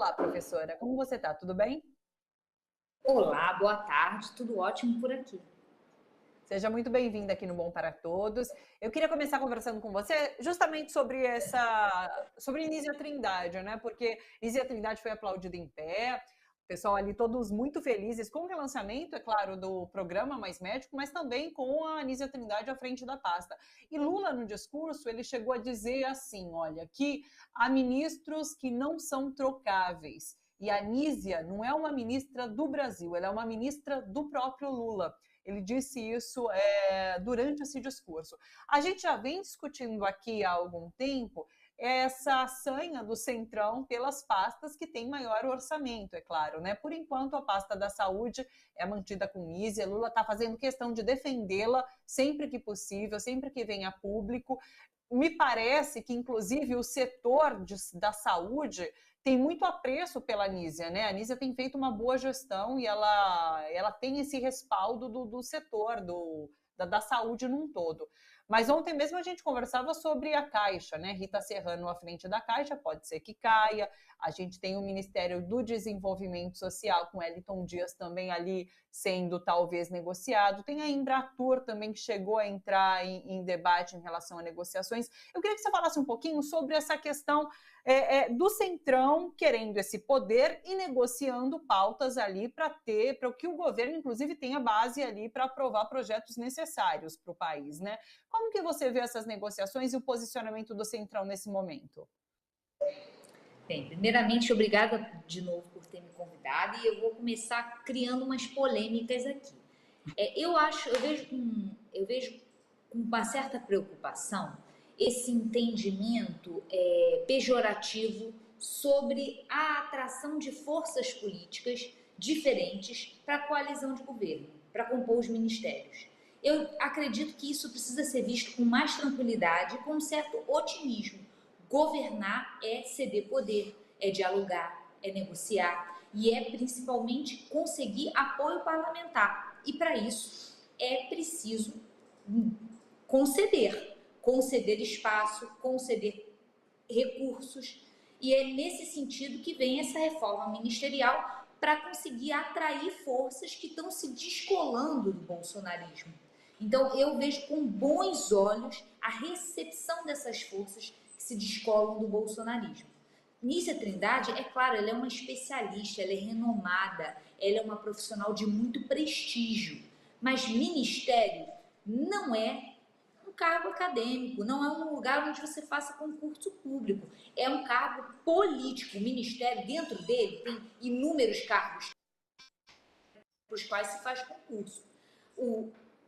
Olá, professora, como você está? Tudo bem? Olá, boa tarde, tudo ótimo por aqui. Seja muito bem-vinda aqui no Bom para Todos. Eu queria começar conversando com você justamente sobre Nízia Trindade, né? Porque Nízia Trindade foi aplaudida em pé, o pessoal ali todos muito felizes com o relançamento, é claro, do programa Mais Médico, mas também com a Nízia Trindade à frente da pasta. E Lula, no discurso, ele chegou a dizer assim, olha, que há ministros que não são trocáveis. E a Nízia não é uma ministra do Brasil, ela é uma ministra do próprio Lula. Ele disse isso durante esse discurso. A gente já vem discutindo aqui há algum tempo essa sanha do Centrão pelas pastas que têm maior orçamento, é claro, né? Por enquanto, a pasta da saúde é mantida com Nízia. Lula está fazendo questão de defendê-la sempre que possível, sempre que vem a público. Me parece que, inclusive, o setor da saúde tem muito apreço pela Nízia, né? A Nízia tem feito uma boa gestão e ela tem esse respaldo do setor, da saúde num todo. Mas ontem mesmo a gente conversava sobre a Caixa, né? Rita Serrano à frente da Caixa, pode ser que caia. A gente tem o Ministério do Desenvolvimento Social, com Wellington Dias também ali sendo talvez negociado. Tem a Embratur também, que chegou a entrar em debate em relação a negociações. Eu queria que você falasse um pouquinho sobre essa questão do Centrão querendo esse poder e negociando pautas ali para que o governo, inclusive, tenha base ali para aprovar projetos necessários para o país, né? Como que você vê essas negociações e o posicionamento do Centrão nesse momento? Bem, primeiramente, obrigada de novo por ter me convidado e eu vou começar criando umas polêmicas aqui. Eu vejo com uma certa preocupação esse entendimento pejorativo sobre a atração de forças políticas diferentes para a coalizão de governo, para compor os ministérios. Eu acredito que isso precisa ser visto com mais tranquilidade e com um certo otimismo. Governar é ceder poder, é dialogar, é negociar e é principalmente conseguir apoio parlamentar. E para isso é preciso conceder espaço, conceder recursos. E é nesse sentido que vem essa reforma ministerial para conseguir atrair forças que estão se descolando do bolsonarismo. Então, eu vejo com bons olhos a recepção dessas forças que se descolam do bolsonarismo. Nízia Trindade, é claro, ela é uma especialista, ela é renomada, ela é uma profissional de muito prestígio, mas ministério não é um cargo acadêmico, não é um lugar onde você faça concurso público, é um cargo político. O ministério, dentro dele, tem inúmeros cargos para os quais se faz concurso.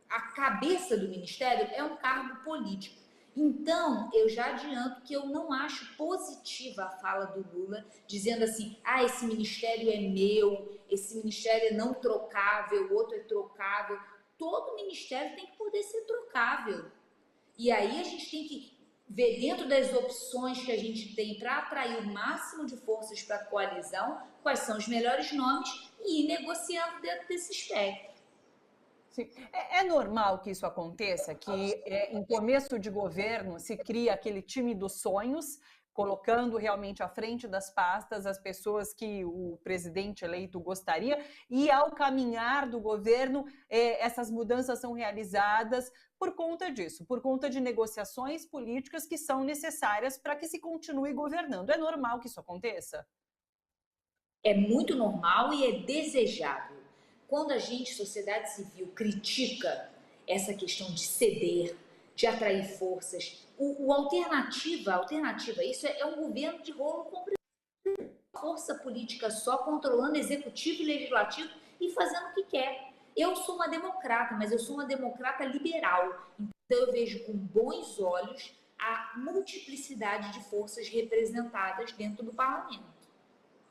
A cabeça do ministério é um cargo político. Então, eu já adianto que eu não acho positiva a fala do Lula, dizendo assim, esse ministério é meu, esse ministério é não trocável, o outro é trocável. Todo ministério tem que poder ser trocável. E aí a gente tem que ver dentro das opções que a gente tem para atrair o máximo de forças para a coalizão, quais são os melhores nomes e ir negociando dentro desse espectro. Sim. É normal que isso aconteça, que em começo de governo se cria aquele time dos sonhos, colocando realmente à frente das pastas as pessoas que o presidente eleito gostaria, e ao caminhar do governo, essas mudanças são realizadas por conta disso, por conta de negociações políticas que são necessárias para que se continue governando. É normal que isso aconteça? É muito normal e é desejável. Quando a gente, sociedade civil, critica essa questão de ceder, de atrair forças, a alternativa a isso é um governo de rolo compressor, força política só controlando executivo e legislativo e fazendo o que quer. Eu sou uma democrata, mas eu sou uma democrata liberal. Então eu vejo com bons olhos a multiplicidade de forças representadas dentro do parlamento.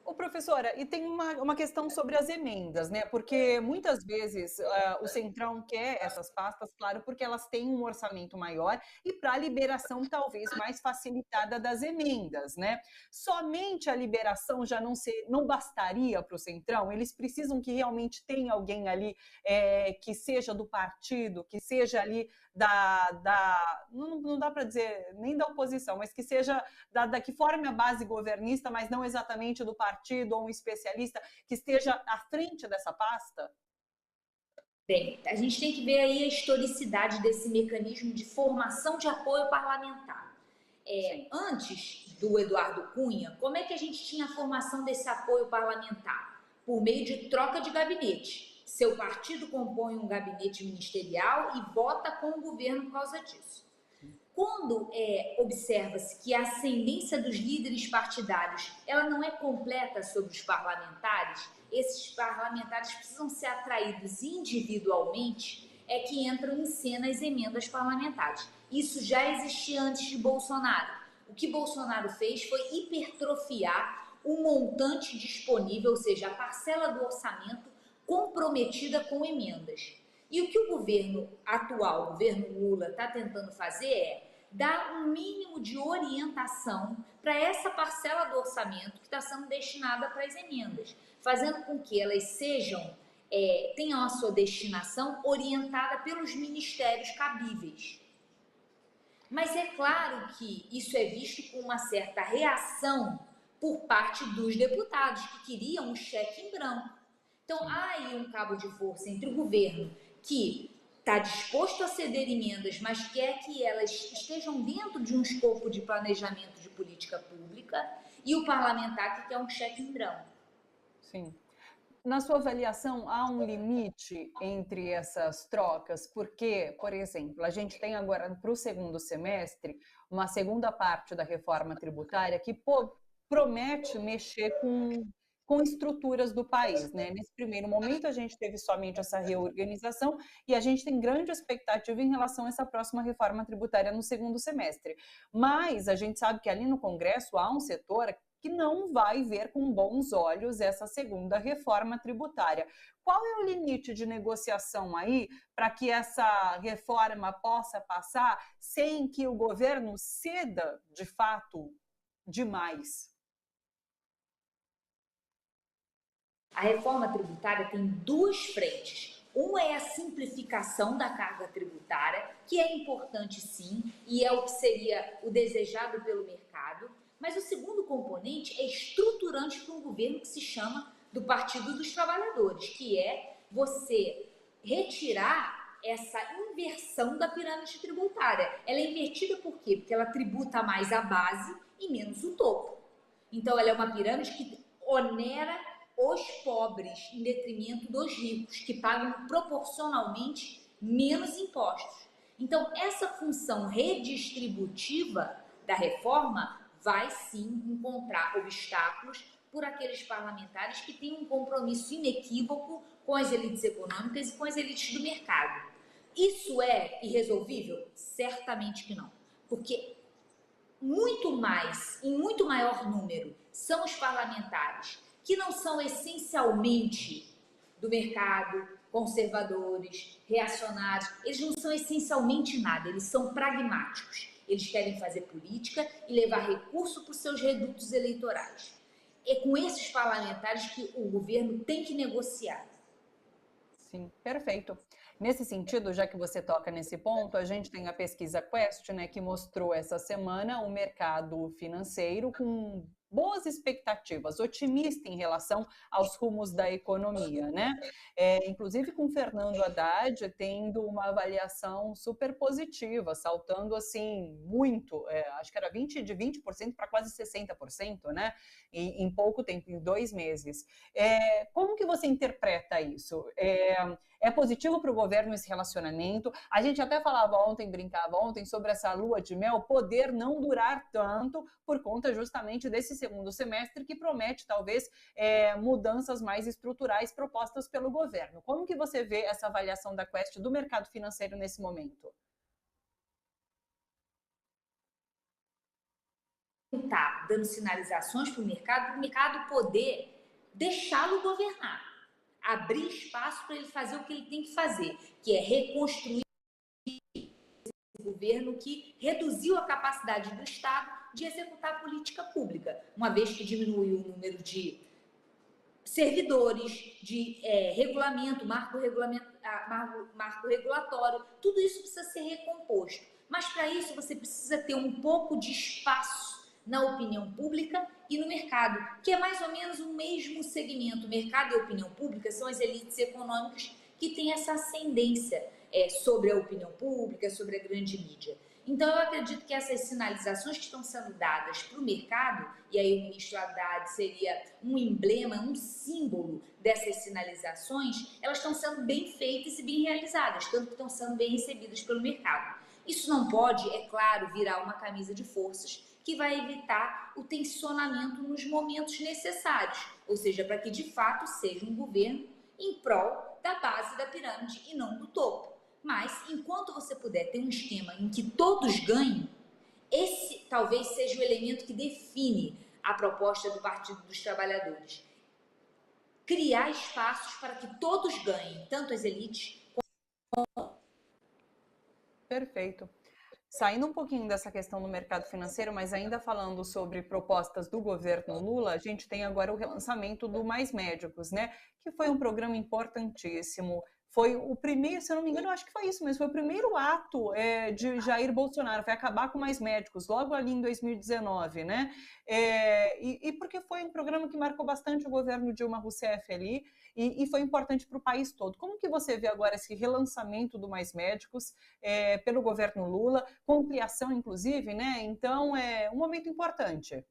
Ô, professora, e tem uma questão sobre as emendas, né? Porque muitas vezes o Centrão quer essas pastas, claro, porque elas têm um orçamento maior e para a liberação talvez mais facilitada das emendas, né? Somente a liberação já não bastaria para o Centrão, eles precisam que realmente tenha alguém ali que seja do partido, que seja ali não dá para dizer nem da oposição, mas que seja que forme a base governista, mas não exatamente do partido ou um especialista que esteja à frente dessa pasta? Bem, a gente tem que ver aí a historicidade desse mecanismo de formação de apoio parlamentar. Antes do Eduardo Cunha, como é que a gente tinha a formação desse apoio parlamentar? Por meio de troca de gabinete. Seu partido compõe um gabinete ministerial e vota com o governo por causa disso. Quando observa-se que a ascendência dos líderes partidários ela não é completa sobre os parlamentares, esses parlamentares precisam ser atraídos individualmente, é que entram em cena as emendas parlamentares. Isso já existia antes de Bolsonaro. O que Bolsonaro fez foi hipertrofiar o montante disponível, ou seja, a parcela do orçamento comprometida com emendas. E o que o governo atual, o governo Lula, está tentando fazer é dar um mínimo de orientação para essa parcela do orçamento que está sendo destinada para as emendas, fazendo com que elas tenham a sua destinação orientada pelos ministérios cabíveis. Mas é claro que isso é visto com uma certa reação por parte dos deputados que queriam um cheque em branco. Então, há aí um cabo de força entre o governo, que está disposto a ceder emendas, mas quer que elas estejam dentro de um escopo de planejamento de política pública, e o parlamentar que quer um cheque em branco. Sim. Na sua avaliação, há um limite entre essas trocas? Porque, por exemplo, a gente tem agora para o segundo semestre uma segunda parte da reforma tributária que promete mexer com estruturas do país, né? Nesse primeiro momento, a gente teve somente essa reorganização e a gente tem grande expectativa em relação a essa próxima reforma tributária no segundo semestre. Mas a gente sabe que ali no Congresso há um setor que não vai ver com bons olhos essa segunda reforma tributária. Qual é o limite de negociação aí para que essa reforma possa passar sem que o governo ceda, de fato, demais? A reforma tributária tem duas frentes. Uma é a simplificação da carga tributária, que é importante sim, e é o que seria o desejado pelo mercado. Mas o segundo componente é estruturante para um governo que se chama do Partido dos Trabalhadores, que é você retirar essa inversão da pirâmide tributária. Ela é invertida por quê? Porque ela tributa mais a base e menos o topo. Então, ela é uma pirâmide que onera os pobres em detrimento dos ricos, que pagam proporcionalmente menos impostos. Então, essa função redistributiva da reforma vai sim encontrar obstáculos por aqueles parlamentares que têm um compromisso inequívoco com as elites econômicas e com as elites do mercado. Isso é irresolvível? Certamente que não, porque muito mais, em muito maior número, são os parlamentares que não são essencialmente do mercado, conservadores, reacionários, eles não são essencialmente nada, eles são pragmáticos. Eles querem fazer política e levar recurso para os seus redutos eleitorais. É com esses parlamentares que o governo tem que negociar. Sim, perfeito. Nesse sentido, já que você toca nesse ponto, a gente tem a pesquisa Quest, né, que mostrou essa semana o mercado financeiro com boas expectativas, otimista em relação aos rumos da economia, né? Inclusive com Fernando Haddad tendo uma avaliação super positiva, saltando assim muito, acho que era de 20% para quase 60%, né? Em pouco tempo, em 2 meses. Como que você interpreta isso? É positivo para o governo esse relacionamento? A gente até falava ontem, brincava ontem, sobre essa lua de mel poder não durar tanto por conta justamente desse segundo semestre que promete, talvez, mudanças mais estruturais propostas pelo governo. Como que você vê essa avaliação da Quest do mercado financeiro nesse momento? Está dando sinalizações para o mercado poder deixá-lo governar, abrir espaço para ele fazer o que ele tem que fazer, que é reconstruir o governo que reduziu a capacidade do Estado de executar a política pública, uma vez que diminuiu o número de servidores, de regulamento, marco regulatório, tudo isso precisa ser recomposto. Mas para isso você precisa ter um pouco de espaço na opinião pública e no mercado, que é mais ou menos o mesmo segmento. O mercado e a opinião pública são as elites econômicas que têm essa ascendência sobre a opinião pública, sobre a grande mídia. Então, eu acredito que essas sinalizações que estão sendo dadas para o mercado, e aí o ministro Haddad seria um emblema, um símbolo dessas sinalizações, elas estão sendo bem feitas e bem realizadas, tanto que estão sendo bem recebidas pelo mercado. Isso não pode, é claro, virar uma camisa de forças que vai evitar o tensionamento nos momentos necessários, ou seja, para que de fato seja um governo em prol da base da pirâmide e não do topo. Mas, enquanto você puder ter um esquema em que todos ganhem, esse talvez seja o elemento que define a proposta do Partido dos Trabalhadores. Criar espaços para que todos ganhem, tanto as elites quanto... Perfeito. Saindo um pouquinho dessa questão do mercado financeiro, mas ainda falando sobre propostas do governo Lula, a gente tem agora o relançamento do Mais Médicos, né? Que foi um programa importantíssimo. Foi o primeiro, se eu não me engano, eu acho que foi isso, mas foi o primeiro ato de Jair Bolsonaro, foi acabar com Mais Médicos, logo ali em 2019, né? E porque foi um programa que marcou bastante o governo Dilma Rousseff ali, e foi importante para o país todo. Como que você vê agora esse relançamento do Mais Médicos pelo governo Lula, com ampliação, inclusive, né? Então, é um momento importante.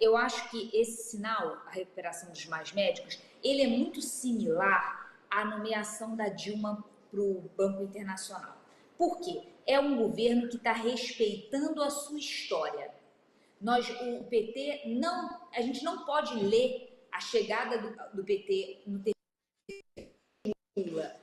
Eu acho que esse sinal, a recuperação dos Mais Médicos, ele é muito similar à nomeação da Dilma para o Banco Internacional. Por quê? É um governo que está respeitando a sua história. O PT não, a gente não pode ler a chegada do PT no Lula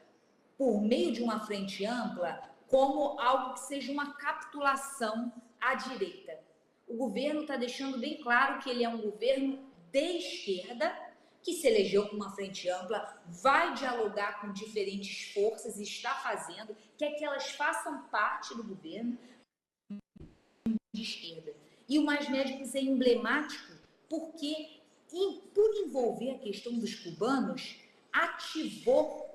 por meio de uma frente ampla como algo que seja uma capitulação à direita. O governo está deixando bem claro que ele é um governo de esquerda, que se elegeu com uma frente ampla, vai dialogar com diferentes forças e está fazendo, quer que elas façam parte do governo de esquerda. E o Mais Médicos é emblemático porque, por envolver a questão dos cubanos, ativou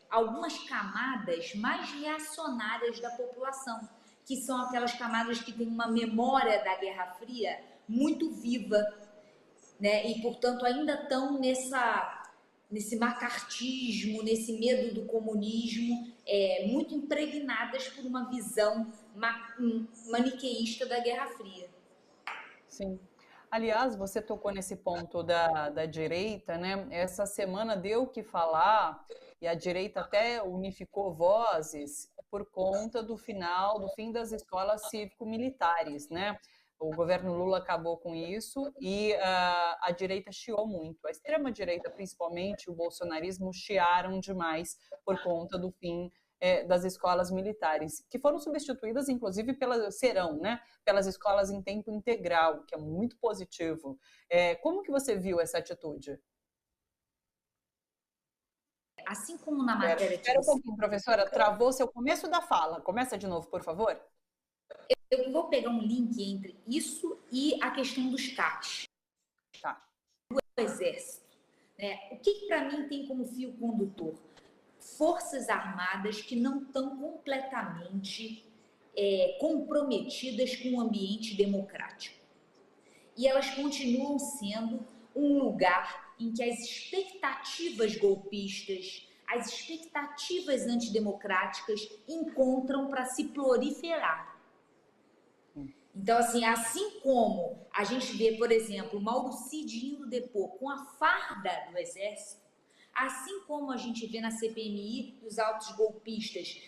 algumas camadas mais reacionárias da população, que são aquelas camadas que têm uma memória da Guerra Fria muito viva, né? E, portanto, ainda estão nesse macartismo, nesse medo do comunismo, muito impregnadas por uma visão maniqueísta da Guerra Fria. Sim. Aliás, você tocou nesse ponto da direita, né? Essa semana deu o que falar, e a direita até unificou vozes por conta do fim das escolas cívico-militares, né? O governo Lula acabou com isso e a direita chiou muito. A extrema-direita, principalmente, o bolsonarismo, chiaram demais por conta do fim das escolas militares, que foram substituídas, inclusive, serão, né? Pelas escolas em tempo integral, que é muito positivo. Como que você viu essa atitude? Assim como na matéria... Espera um pouquinho, professora, travou seu começo da fala. Começa de novo, por favor. Eu vou pegar um link entre isso e a questão dos CACs. Tá. Do Exército. Né? O que para mim tem como fio condutor? Forças armadas que não estão completamente comprometidas com o ambiente democrático. E elas continuam sendo um lugar em que as expectativas golpistas, as expectativas antidemocráticas encontram para se proliferar. Então, assim como a gente vê, por exemplo, Mauro Cid indo depor com a farda do Exército, assim como a gente vê na CPMI dos autos golpistas,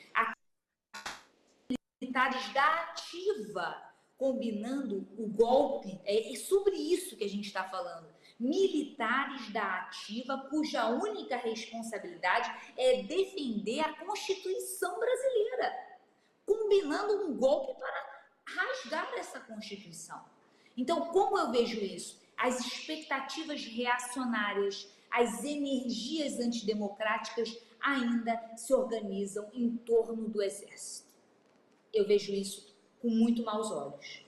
militares da ativa combinando o golpe, é sobre isso que a gente está falando. Militares da ativa cuja única responsabilidade é defender a Constituição brasileira, combinando um golpe para rasgar essa Constituição. Então, como eu vejo isso? As expectativas reacionárias, as energias antidemocráticas ainda se organizam em torno do Exército. Eu vejo isso com muito maus olhos.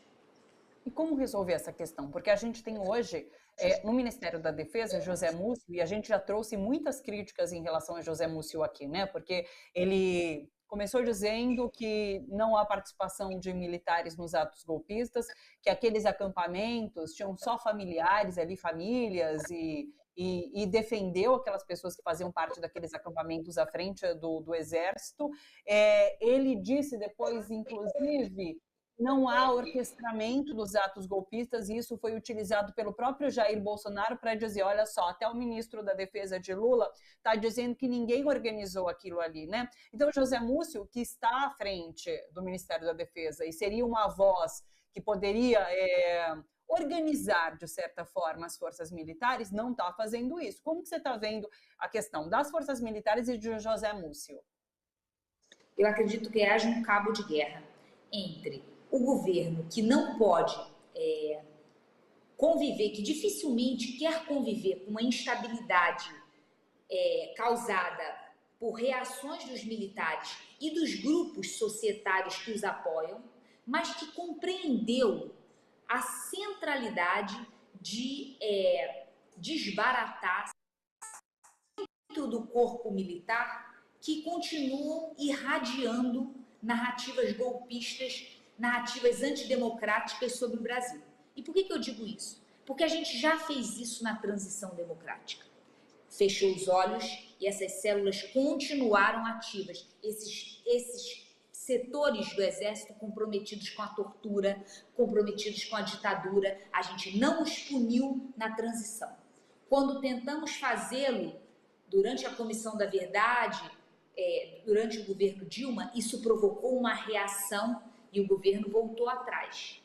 E como resolver essa questão? Porque a gente tem hoje, no Ministério da Defesa, José Múcio, e a gente já trouxe muitas críticas em relação a José Múcio aqui, né? Porque ele começou dizendo que não há participação de militares nos atos golpistas, que aqueles acampamentos tinham só familiares ali, famílias, e defendeu aquelas pessoas que faziam parte daqueles acampamentos à frente do Exército. Ele disse depois, inclusive, não há orquestramento dos atos golpistas, e isso foi utilizado pelo próprio Jair Bolsonaro para dizer, olha só, até o ministro da Defesa de Lula está dizendo que ninguém organizou aquilo ali, né? Então, José Múcio, que está à frente do Ministério da Defesa e seria uma voz que poderia organizar, de certa forma, as forças militares, não está fazendo isso. Como que você está vendo a questão das forças militares e de José Múcio? Eu acredito que haja um cabo de guerra entre o governo, que não pode conviver, que dificilmente quer conviver com uma instabilidade causada por reações dos militares e dos grupos societários que os apoiam, mas que compreendeu a centralidade de desbaratar dentro do corpo militar que continuam irradiando narrativas golpistas, narrativas antidemocráticas sobre o Brasil. E por que eu digo isso? Porque a gente já fez isso na transição democrática. Fechou os olhos e essas células continuaram ativas. Esses setores do Exército comprometidos com a tortura, comprometidos com a ditadura, a gente não os puniu na transição. Quando tentamos fazê-lo durante a Comissão da Verdade, durante o governo Dilma, isso provocou uma reação e o governo voltou atrás.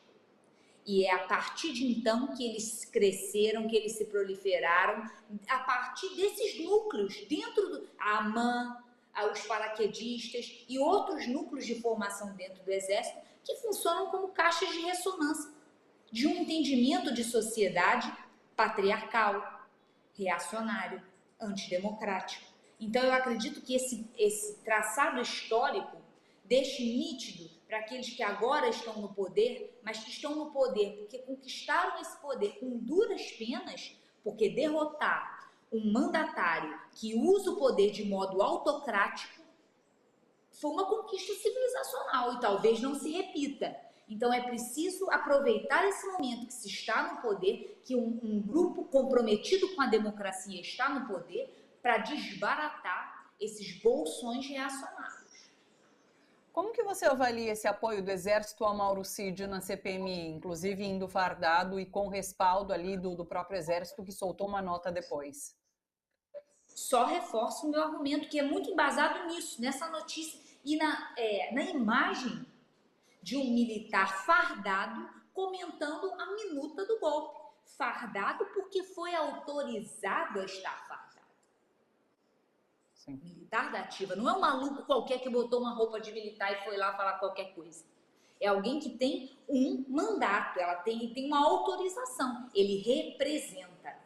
E é a partir de então que eles cresceram, que eles se proliferaram, a partir desses núcleos, dentro do AMAN, os paraquedistas e outros núcleos de formação dentro do Exército, que funcionam como caixas de ressonância de um entendimento de sociedade patriarcal, reacionário, antidemocrático. Então, eu acredito que esse traçado histórico deixe nítido para aqueles que agora estão no poder, mas que estão no poder porque conquistaram esse poder com duras penas, porque derrotar um mandatário que usa o poder de modo autocrático foi uma conquista civilizacional e talvez não se repita. Então é preciso aproveitar esse momento que se está no poder, que um grupo comprometido com a democracia está no poder, para desbaratar esses bolsões reacionários. Como que você avalia esse apoio do Exército a Mauro Cid na CPMI, inclusive indo fardado e com respaldo ali do próprio Exército, que soltou uma nota depois? Só reforço o meu argumento, que é muito embasado nisso, nessa notícia e na imagem de um militar fardado comentando a minuta do golpe. Fardado porque foi autorizado a estar fardado. Sim. Militar da ativa. Não é um maluco qualquer que botou uma roupa de militar e foi lá falar qualquer coisa. É alguém que tem um mandato, ela tem uma autorização. Ele representa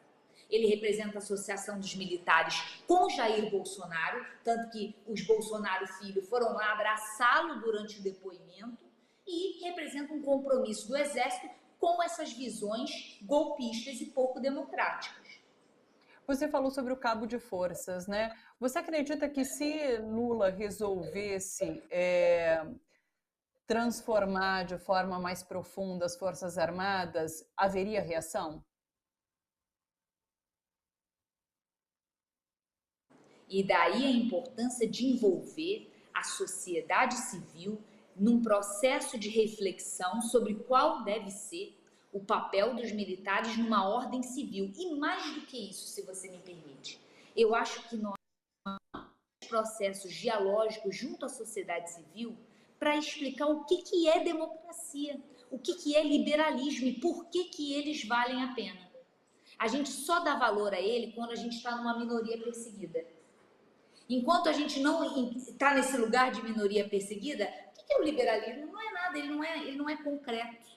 a Associação dos Militares com Jair Bolsonaro, tanto que os Bolsonaro Filho foram lá abraçá-lo durante o depoimento, e representa um compromisso do Exército com essas visões golpistas e pouco democráticas. Você falou sobre o cabo de forças, né? Você acredita que se Lula resolvesse transformar de forma mais profunda as Forças Armadas, haveria reação? E daí a importância de envolver a sociedade civil num processo de reflexão sobre qual deve ser o papel dos militares numa ordem civil. E mais do que isso, se você me permite, eu acho que nós processos dialógicos junto à sociedade civil para explicar o que é democracia, o que é liberalismo e por que eles valem a pena. A gente só dá valor a ele quando a gente está numa minoria perseguida. Enquanto a gente não está nesse lugar de minoria perseguida, o que é o liberalismo? Não é nada, ele não é concreto.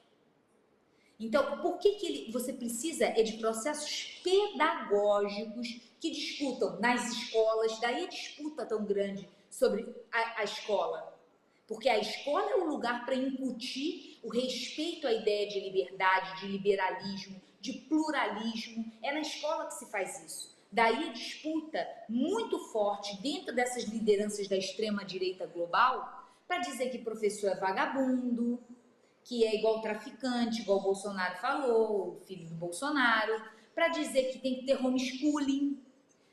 Então, por que você precisa de processos pedagógicos que discutam nas escolas, daí a disputa tão grande sobre a escola, Porque a escola é o lugar para incutir o respeito à ideia de liberdade, de liberalismo, de pluralismo. É na escola que se faz isso. Daí a disputa muito forte dentro dessas lideranças da extrema-direita global para dizer que professor é vagabundo, que é igual traficante, igual o Bolsonaro falou, o filho do Bolsonaro, para dizer que tem que ter homeschooling,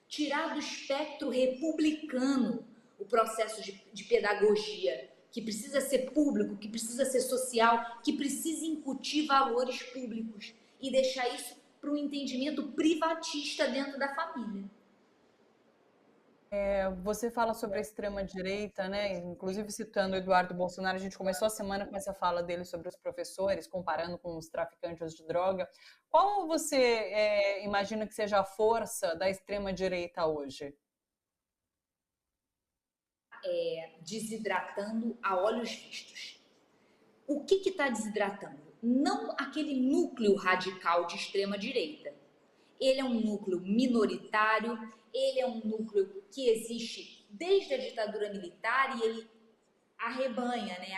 tirar do espectro republicano o processo de pedagogia, que precisa ser público, que precisa ser social, que precisa incutir valores públicos e deixar isso para um entendimento privatista dentro da família. Você fala sobre a extrema-direita, né? Inclusive citando o Eduardo Bolsonaro, a gente começou a semana com essa fala dele sobre os professores, comparando com os traficantes de droga. Qual você imagina que seja a força da extrema-direita hoje? Desidratando a olhos vistos. O que está desidratando? Não aquele núcleo radical de extrema-direita. Ele é um núcleo minoritário, ele é um núcleo que existe desde a ditadura militar e ele arrebanha, né,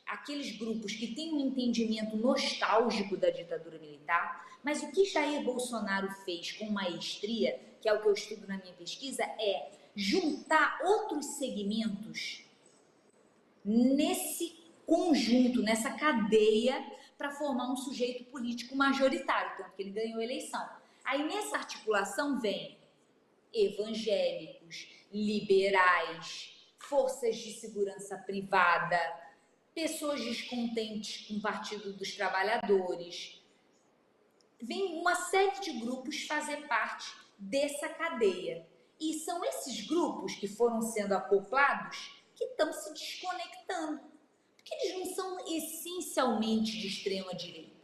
aqueles grupos que têm um entendimento nostálgico da ditadura militar. Mas o que Jair Bolsonaro fez com maestria, que é o que eu estudo na minha pesquisa, é juntar outros segmentos nesse conjunto, nessa cadeia, para formar um sujeito político majoritário, tanto que ele ganhou a eleição. Aí nessa articulação vem evangélicos, liberais, forças de segurança privada, pessoas descontentes com o Partido dos Trabalhadores. Vem uma série de grupos fazer parte dessa cadeia. E são esses grupos que foram sendo acoplados que estão se desconectando. Porque eles não são essencialmente de extrema direita.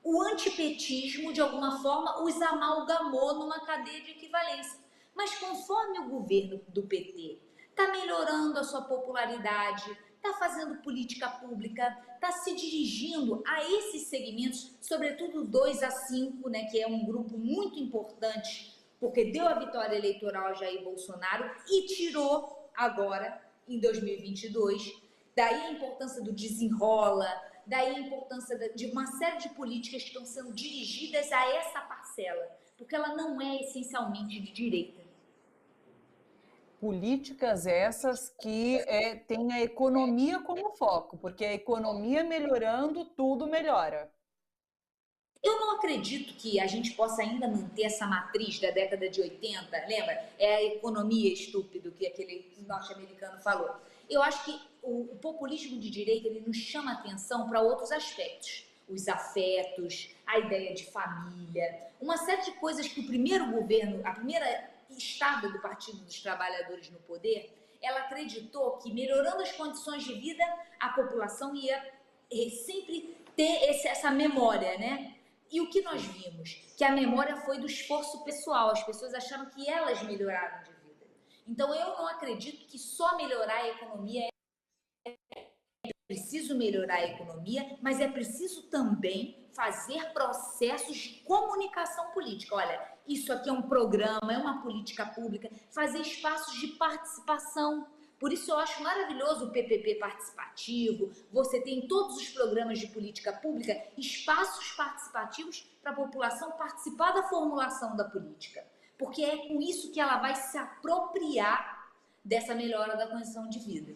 O antipetismo, de alguma forma, os amalgamou numa cadeia de equivalência. Mas conforme o governo do PT está melhorando a sua popularidade, está fazendo política pública, está se dirigindo a esses segmentos, sobretudo 2 a 5, né, que é um grupo muito importante, porque deu a vitória eleitoral a Jair Bolsonaro e tirou agora, em 2022, daí a importância do desenrola, daí a importância de uma série de políticas que estão sendo dirigidas a essa parcela, porque ela não é essencialmente de direita. Políticas essas que têm a economia como foco, porque a economia melhorando, tudo melhora. Eu não acredito que a gente possa ainda manter essa matriz da década de 80, lembra? É a economia estúpido que aquele norte-americano falou. Eu acho que o populismo de direita ele nos chama atenção para outros aspectos. Os afetos, a ideia de família, uma série de coisas que o primeiro governo, a primeira estada do Partido dos Trabalhadores no poder, ela acreditou que melhorando as condições de vida, a população ia sempre ter essa memória, né? E o que nós vimos? Que a memória foi do esforço pessoal. As pessoas acharam que elas melhoraram de vida. Então, eu não acredito que só melhorar a economia é preciso melhorar a economia, mas é preciso também fazer processos de comunicação política. Olha, isso aqui é um programa, é uma política pública, fazer espaços de participação. Por isso eu acho maravilhoso o PPP participativo, você tem todos os programas de política pública, espaços participativos para a população participar da formulação da política. Porque é com isso que ela vai se apropriar dessa melhora da condição de vida.